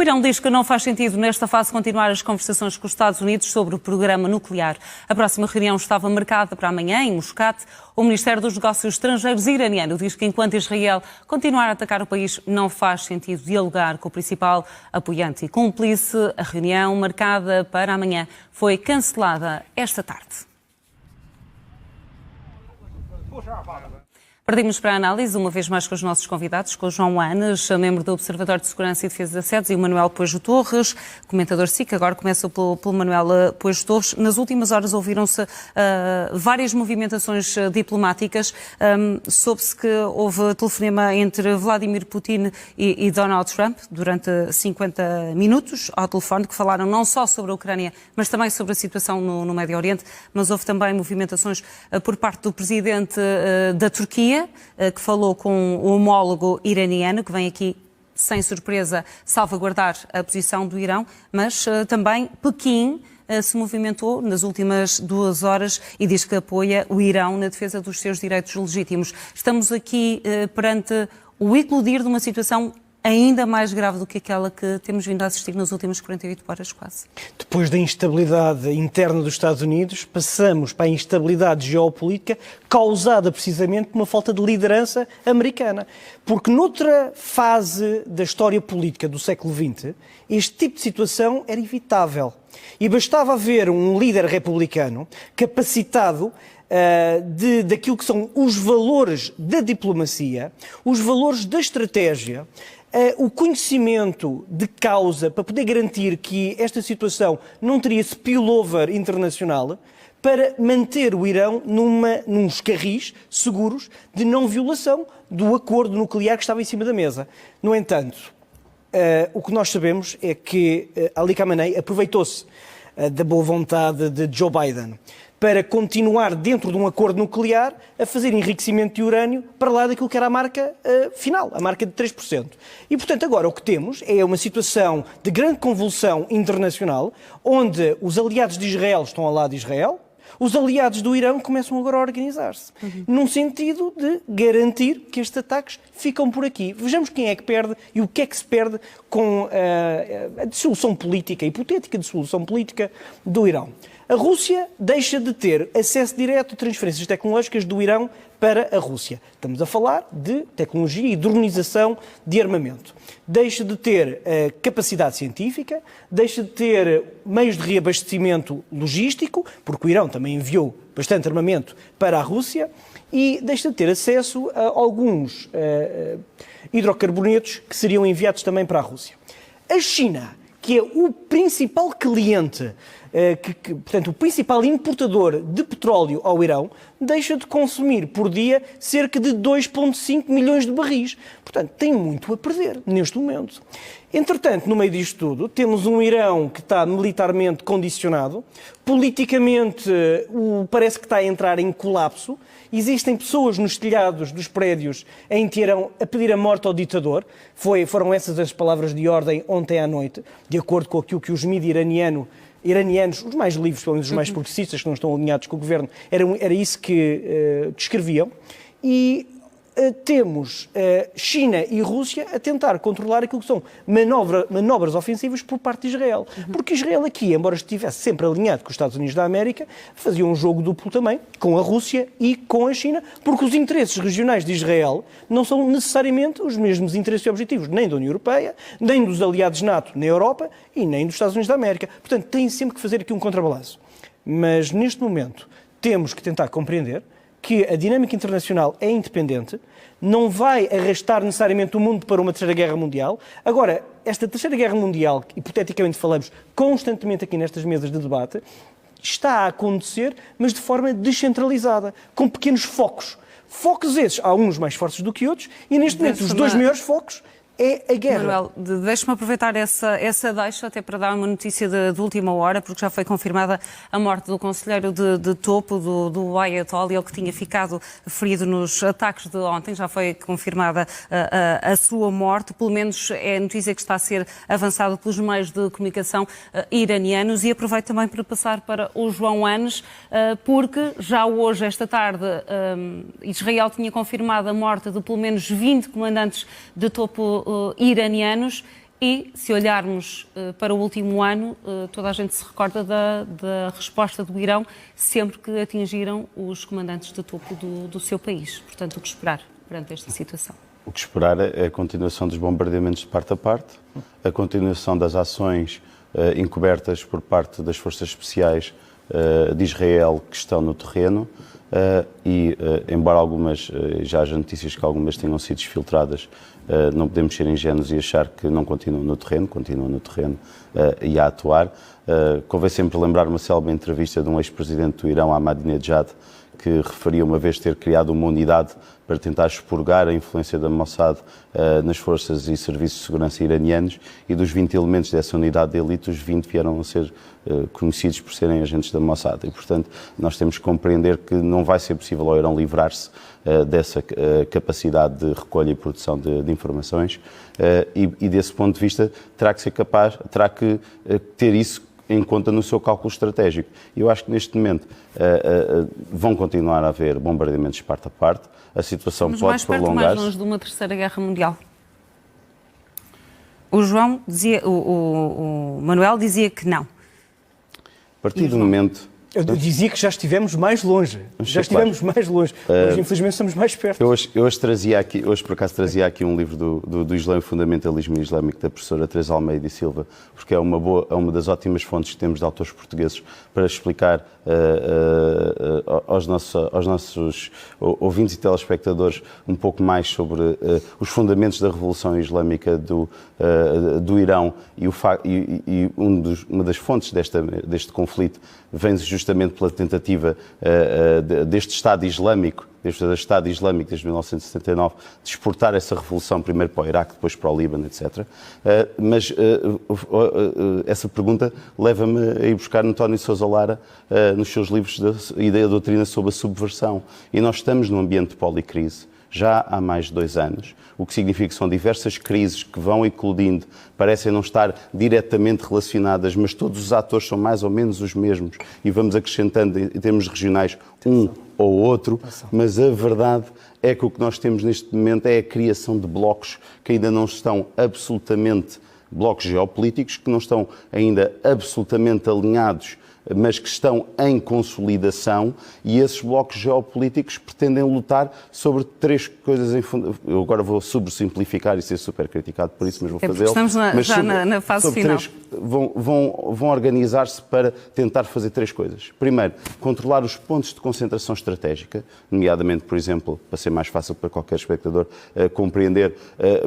O Irão diz que não faz sentido nesta fase continuar as conversações com os Estados Unidos sobre o programa nuclear. A próxima reunião estava marcada para amanhã em Muscat. O Ministério dos Negócios Estrangeiros iraniano diz que enquanto Israel continuar a atacar o país, não faz sentido dialogar com o principal apoiante e cúmplice. A reunião marcada para amanhã foi cancelada esta tarde. Partimos para a análise, uma vez mais com os nossos convidados, com o João Anes, membro do Observatório de Segurança e Defesa da SEDES, e o Manuel Pojo Torres, comentador SIC. Agora começa pelo Manuel Pojo Torres. Nas últimas horas ouviram-se várias movimentações diplomáticas. Soube-se que houve telefonema entre Vladimir Putin e Donald Trump durante 50 minutos ao telefone, que falaram não só sobre a Ucrânia, mas também sobre a situação no Médio Oriente. Mas houve também movimentações por parte do presidente da Turquia, que falou com o homólogo iraniano, que vem aqui, sem surpresa, salvaguardar a posição do Irão, mas também Pequim se movimentou nas últimas 2 horas e diz que apoia o Irão na defesa dos seus direitos legítimos. Estamos aqui perante o eclodir de uma situação ainda mais grave do que aquela que temos vindo a assistir nas últimas 48 horas quase. Depois da instabilidade interna dos Estados Unidos, passamos para a instabilidade geopolítica causada precisamente por uma falta de liderança americana. Porque noutra fase da história política do século XX, este tipo de situação era evitável. E bastava haver um líder republicano capacitado daquilo que são os valores da diplomacia, os valores da estratégia, o conhecimento de causa para poder garantir que esta situação não teria spillover internacional, para manter o Irão nos carris seguros de não violação do acordo nuclear que estava em cima da mesa. No entanto, o que nós sabemos é que Ali Khamenei aproveitou-se da boa vontade de Joe Biden para continuar dentro de um acordo nuclear a fazer enriquecimento de urânio para lá daquilo que era a marca final, a marca de 3%. E, portanto, agora o que temos é uma situação de grande convulsão internacional, onde os aliados de Israel estão ao lado de Israel, os aliados do Irão começam agora a organizar-se, num sentido de garantir que estes ataques ficam por aqui. Vejamos quem é que perde e o que é que se perde com a dissolução política, a hipotética dissolução política do Irão. A Rússia deixa de ter acesso direto a transferências tecnológicas do Irão para a Rússia. Estamos a falar de tecnologia e dronização de armamento. Deixa de ter capacidade científica, deixa de ter meios de reabastecimento logístico, porque o Irão também enviou bastante armamento para a Rússia, e deixa de ter acesso a alguns hidrocarbonetos que seriam enviados também para a Rússia. A China, que é o principal cliente, portanto, o principal importador de petróleo ao Irão, deixa de consumir por dia cerca de 2,5 milhões de barris. Portanto, tem muito a perder neste momento. Entretanto, no meio disto tudo, temos um Irão que está militarmente condicionado, politicamente parece que está a entrar em colapso, existem pessoas nos telhados dos prédios em Teherão a pedir a morte ao ditador, foram essas as palavras de ordem ontem à noite, de acordo com aquilo que os mídias iranianos, os mais livres, pelo menos os mais progressistas, que não estão alinhados com o governo, era isso que descreviam. E temos China e Rússia a tentar controlar aquilo que são manobras ofensivas por parte de Israel. Porque Israel aqui, embora estivesse sempre alinhado com os Estados Unidos da América, fazia um jogo duplo também com a Rússia e com a China, porque os interesses regionais de Israel não são necessariamente os mesmos interesses e objetivos, nem da União Europeia, nem dos aliados NATO na Europa e nem dos Estados Unidos da América. Portanto, tem sempre que fazer aqui um contrabalanço. Mas, neste momento, temos que tentar compreender que a dinâmica internacional é independente, não vai arrastar necessariamente o mundo para uma terceira guerra mundial. Agora, esta terceira guerra mundial, que hipoteticamente falamos constantemente aqui nestas mesas de debate, está a acontecer, mas de forma descentralizada, com pequenos focos. Focos esses, há uns mais fortes do que outros, e neste momento os 2 maiores focos é a guerra. Manuel, deixe-me aproveitar essa deixa até para dar uma notícia de última hora, porque já foi confirmada a morte do conselheiro de topo do Ayatollah, ele que tinha ficado ferido nos ataques de ontem, já foi confirmada a sua morte, pelo menos é a notícia que está a ser avançada pelos meios de comunicação iranianos. E aproveito também para passar para o João Anes, porque já hoje, esta tarde, Israel tinha confirmado a morte de pelo menos 20 comandantes de topo iranianos, E, se olharmos para o último ano, toda a gente se recorda da resposta do Irão sempre que atingiram os comandantes de topo do seu país. Portanto, o que esperar perante esta situação? O que esperar é a continuação dos bombardeamentos de parte a parte, a continuação das ações encobertas por parte das forças especiais de Israel que estão no terreno e, embora algumas, já haja notícias que algumas tenham sido exfiltradas, não podemos ser ingênuos e achar que não continuam no terreno e a atuar. Convém sempre lembrar uma célebre entrevista de um ex-presidente do Irão, Ahmadinejad, que referia uma vez ter criado uma unidade para tentar expurgar a influência da Mossad nas forças e serviços de segurança iranianos, e dos 20 elementos dessa unidade de elite, os 20 vieram a ser conhecidos por serem agentes da Mossad. E, portanto, nós temos que compreender que não vai ser possível ao Irão livrar-se dessa capacidade de recolha e produção de informações, e desse ponto de vista terá que ser capaz, terá que ter isso em conta no seu cálculo estratégico. Eu acho que neste momento vão continuar a haver bombardeamentos de parte a parte, a situação pode prolongar-se. Mais longe de uma terceira guerra mundial. O João dizia, o Manuel dizia que não. A partir do momento... Eu dizia que já estivemos mais longe. Já estivemos mais longe. Hoje, infelizmente, estamos mais perto. Eu hoje por acaso trazia aqui um livro do Islã e o Fundamentalismo Islâmico, da professora Teresa Almeida e Silva, porque é uma das ótimas fontes que temos de autores portugueses para explicar aos nossos ouvintes e telespectadores um pouco mais sobre os fundamentos da Revolução Islâmica do Irão, e uma das fontes deste conflito vem justamente pela tentativa deste Estado Islâmico, desde 1979, de exportar essa revolução primeiro para o Iraque, depois para o Líbano, etc. Mas essa pergunta leva-me a ir buscar António Sousa Lara nos seus livros e da doutrina sobre a subversão. E nós estamos num ambiente de policrise já há mais de 2 anos, o que significa que são diversas crises que vão eclodindo, parecem não estar diretamente relacionadas, mas todos os atores são mais ou menos os mesmos, e vamos acrescentando em termos regionais um ou outro, mas a verdade é que o que nós temos neste momento é a criação de blocos que ainda não estão absolutamente, blocos geopolíticos, que não estão ainda absolutamente alinhados, mas que estão em consolidação, e esses blocos geopolíticos pretendem lutar sobre 3 coisas em fundo. Eu agora vou sobressimplificar e ser super criticado por isso, mas vou fazê-lo. Estamos na fase final. Vão organizar-se para tentar fazer 3 coisas. Primeiro, controlar os pontos de concentração estratégica, nomeadamente, por exemplo, para ser mais fácil para qualquer espectador compreender,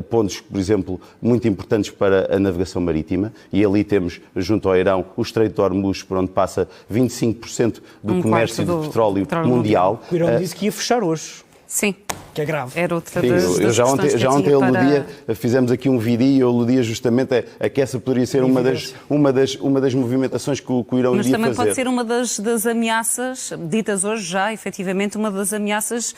pontos, por exemplo, muito importantes para a navegação marítima, e ali temos, junto ao Irão, o Estreito de Hormuz, por onde passa 25% do comércio de petróleo mundial. O Irão disse que ia fechar hoje. Sim. Que é grave. Era outra Sim, das já ontem aludia, fizemos aqui um vídeo e eu aludia justamente a que essa poderia ser uma das movimentações que o Irão iria fazer. Mas também pode ser uma das ameaças, ditas hoje já, efetivamente, uma das ameaças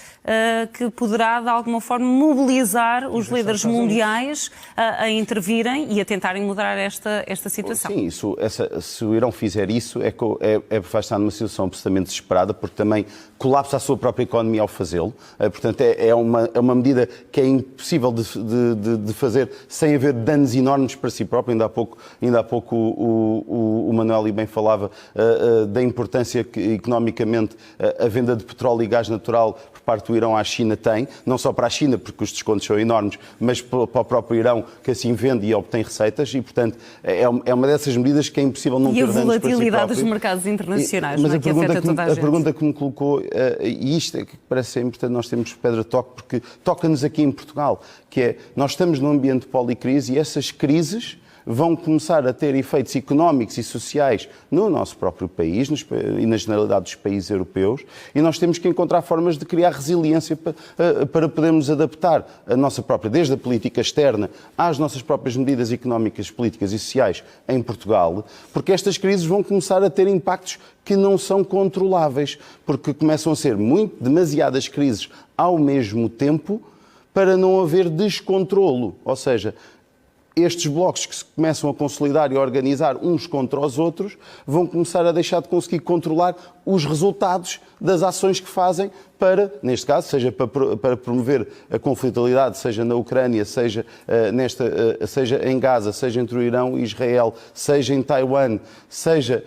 que poderá, de alguma forma, mobilizar os líderes mundiais a intervirem e a tentarem mudar esta situação. Sim, se o Irão fizer isso, vai estar numa situação absolutamente desesperada, porque também colapsa a sua própria economia ao fazê-lo. Portanto, é uma medida que é impossível de fazer sem haver danos enormes para si próprio. Ainda há pouco o Manuel bem falava da importância que economicamente a venda de petróleo e gás natural por parte do Irão à China tem, não só para a China, porque os descontos são enormes, mas para o próprio Irão, que assim vende e obtém receitas, e portanto é uma dessas medidas que é impossível não ter danos para si próprio. E a volatilidade dos mercados internacionais, mas que afeta toda a gente. A pergunta que me colocou, e isto é que parece ser importante, nós temos pedra de toque, porque toca-nos aqui em Portugal, que é, nós estamos num ambiente de policrise e essas crises vão começar a ter efeitos económicos e sociais no nosso próprio país e na generalidade dos países europeus, e nós temos que encontrar formas de criar resiliência para podermos adaptar a nossa própria, desde a política externa às nossas próprias medidas económicas, políticas e sociais em Portugal, porque estas crises vão começar a ter impactos que não são controláveis, porque começam a ser demasiadas crises ao mesmo tempo para não haver descontrolo, ou seja, estes blocos que se começam a consolidar e a organizar uns contra os outros vão começar a deixar de conseguir controlar os resultados das ações que fazem para, neste caso, seja para promover a conflitualidade, seja na Ucrânia, seja, seja em Gaza, seja entre o Irão e Israel, seja em Taiwan, seja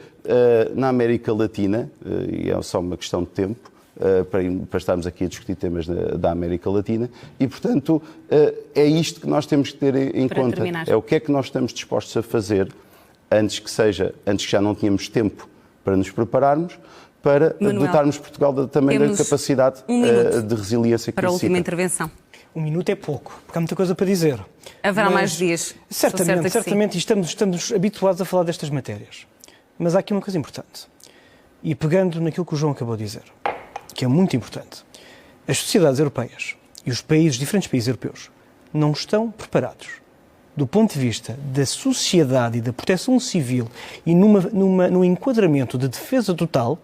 na América Latina, e é só uma questão de tempo, para estarmos aqui a discutir temas da América Latina e, portanto, é isto que nós temos que ter em conta. Terminar. É o que é que nós estamos dispostos a fazer antes que já não tínhamos tempo para nos prepararmos, para dotarmos Portugal também da capacidade de resiliência que para a necessita. última intervenção. Um minuto é pouco, porque há muita coisa para dizer. Haverá mais dias. Certamente, e estamos habituados a falar destas matérias. Mas há aqui uma coisa importante. E pegando naquilo que o João acabou de dizer, que é muito importante. As sociedades europeias e os diferentes países europeus não estão preparados do ponto de vista da sociedade e da proteção civil e num enquadramento de defesa total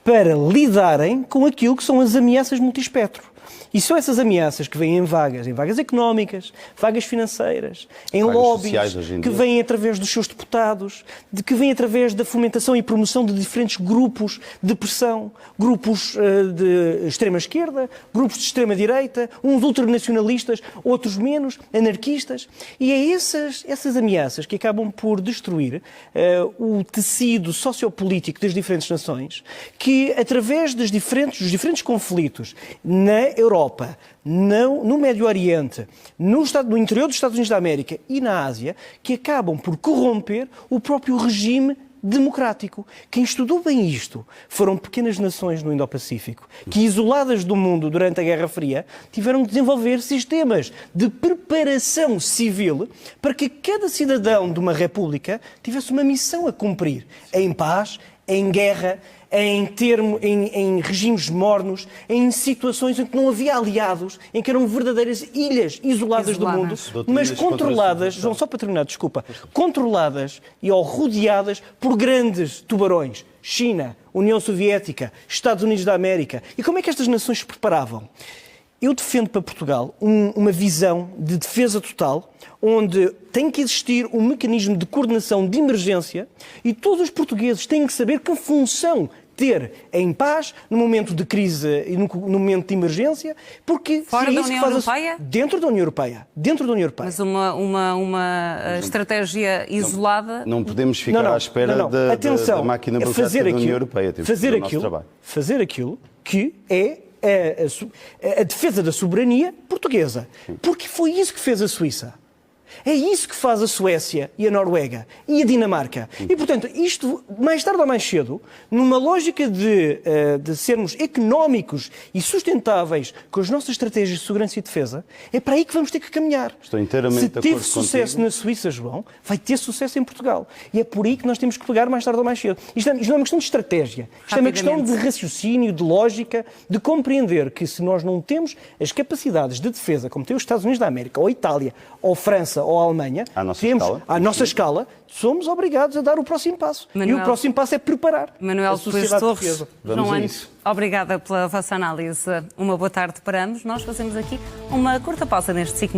para lidarem com aquilo que são as ameaças multiespectro. E são essas ameaças que vêm em vagas económicas, vagas financeiras, em lobbies, que vêm através dos seus deputados, que vêm através da fomentação e promoção de diferentes grupos de pressão, grupos de extrema-esquerda, grupos de extrema-direita, uns ultranacionalistas, outros menos, anarquistas. E é essas ameaças que acabam por destruir o tecido sociopolítico das diferentes nações, que através dos diferentes conflitos na Europa, no Médio Oriente, no interior dos Estados Unidos da América e na Ásia, que acabam por corromper o próprio regime democrático. Quem estudou bem isto foram pequenas nações no Indo-Pacífico, que, isoladas do mundo durante a Guerra Fria, tiveram que desenvolver sistemas de preparação civil para que cada cidadão de uma república tivesse uma missão a cumprir, em paz, em guerra, em regimes mornos, em situações em que não havia aliados, em que eram verdadeiras ilhas isoladas do mundo, mas controladas, João, só para terminar, desculpa, controladas ou rodeadas por grandes tubarões. China, União Soviética, Estados Unidos da América. E como é que estas nações se preparavam? Eu defendo para Portugal uma visão de defesa total, onde tem que existir um mecanismo de coordenação de emergência e todos os portugueses têm que saber que função ter em paz, no momento de crise e no momento de emergência, porque fora da União Europeia? Dentro da União Europeia. Mas uma estratégia isolada... Não podemos ficar à espera da máquina burocrática da União Europeia. Temos que fazer o nosso trabalho. Fazer aquilo que é a defesa da soberania portuguesa. Porque foi isso que fez a Suíça. É isso que faz a Suécia e a Noruega e a Dinamarca. E, portanto, isto, mais tarde ou mais cedo, numa lógica de sermos económicos e sustentáveis com as nossas estratégias de segurança e defesa, é para aí que vamos ter que caminhar. Estou inteiramente de acordo contigo. Se teve sucesso na Suíça, João, vai ter sucesso em Portugal. E é por aí que nós temos que pegar mais tarde ou mais cedo. Isto não é uma questão de estratégia. Isto é uma questão de raciocínio, de lógica, de compreender que se nós não temos as capacidades de defesa, como tem os Estados Unidos da América, ou a Itália, ou a França, ou a Alemanha, à nossa escala, somos obrigados a dar o próximo passo. E o próximo passo é preparar Manuel a sociedade portuguesa. João Anes, obrigada pela vossa análise. Uma boa tarde para ambos. Nós fazemos aqui uma curta pausa neste ciclo.